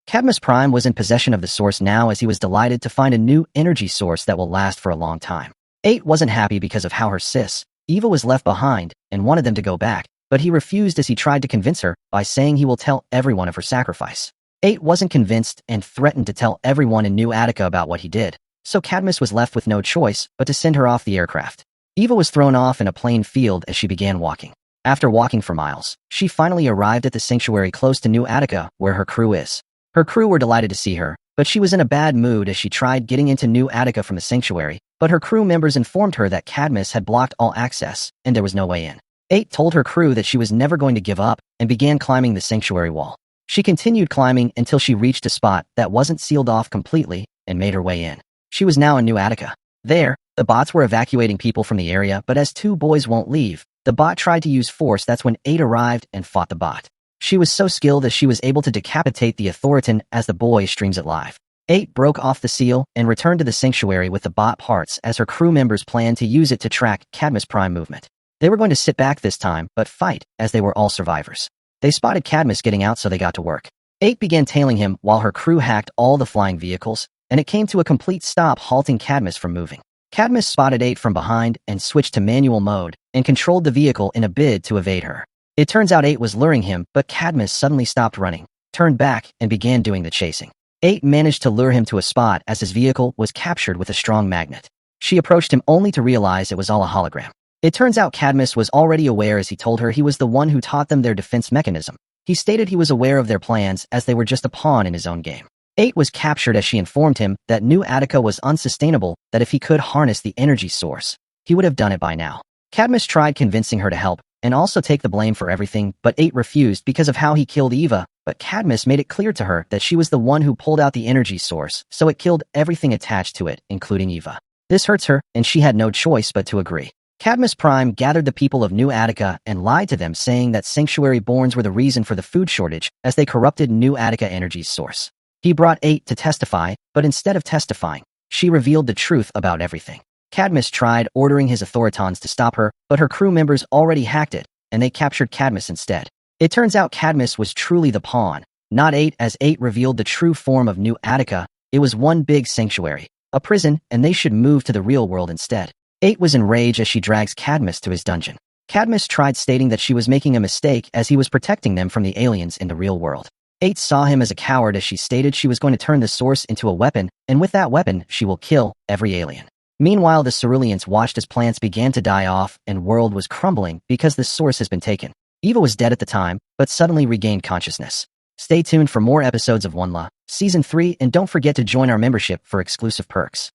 Cadmus Prime was in possession of the source now as he was delighted to find a new energy source that will last for a long time. 8 wasn't happy because of how her sis, Eva, was left behind and wanted them to go back, but he refused as he tried to convince her by saying he will tell everyone of her sacrifice. 8 wasn't convinced and threatened to tell everyone in New Attica about what he did, so Cadmus was left with no choice but to send her off the aircraft. Eva was thrown off in a plain field as she began walking. After walking for miles, she finally arrived at the sanctuary close to New Attica where her crew is. Her crew were delighted to see her, but she was in a bad mood as she tried getting into New Attica from the sanctuary, but her crew members informed her that Cadmus had blocked all access and there was no way in. 8 told her crew that she was never going to give up and began climbing the sanctuary wall. She continued climbing until she reached a spot that wasn't sealed off completely and made her way in. She was now in New Attica. There, the bots were evacuating people from the area, but as 2 boys won't leave, the bot tried to use force. That's when 8 arrived and fought the bot. She was so skilled that she was able to decapitate the authoritan as the boy streams it live. 8 broke off the seal and returned to the sanctuary with the bot parts as her crew members planned to use it to track Cadmus Prime movement. They were going to sit back this time, but fight, as they were all survivors. They spotted Cadmus getting out, so they got to work. 8 began tailing him while her crew hacked all the flying vehicles, and it came to a complete stop, halting Cadmus from moving. Cadmus spotted 8 from behind and switched to manual mode and controlled the vehicle in a bid to evade her. It turns out 8 was luring him, but Cadmus suddenly stopped running, turned back, and began doing the chasing. 8 managed to lure him to a spot as his vehicle was captured with a strong magnet. She approached him only to realize it was all a hologram. It turns out Cadmus was already aware as he told her he was the one who taught them their defense mechanism. He stated he was aware of their plans as they were just a pawn in his own game. 8 was captured as she informed him that New Attica was unsustainable, that if he could harness the energy source, he would have done it by now. Cadmus tried convincing her to help and also take the blame for everything, but 8 refused because of how he killed Eva, but Cadmus made it clear to her that she was the one who pulled out the energy source, so it killed everything attached to it, including Eva. This hurts her, and she had no choice but to agree. Cadmus Prime gathered the people of New Attica and lied to them, saying that sanctuary borns were the reason for the food shortage as they corrupted New Attica energy's source. He brought 8 to testify, but instead of testifying, she revealed the truth about everything. Cadmus tried ordering his authoritans to stop her, but her crew members already hacked it, and they captured Cadmus instead. It turns out Cadmus was truly the pawn, not 8, as 8 revealed the true form of New Attica. It was one big sanctuary, a prison, and they should move to the real world instead. 8 was enraged as she drags Cadmus to his dungeon. Cadmus tried stating that she was making a mistake as he was protecting them from the aliens in the real world. 8 saw him as a coward as she stated she was going to turn the source into a weapon, and with that weapon, she will kill every alien. Meanwhile, the ceruleans watched as plants began to die off and world was crumbling because the source has been taken. Eva was dead at the time, but suddenly regained consciousness. Stay tuned for more episodes of Wondla, Season 3, and don't forget to join our membership for exclusive perks.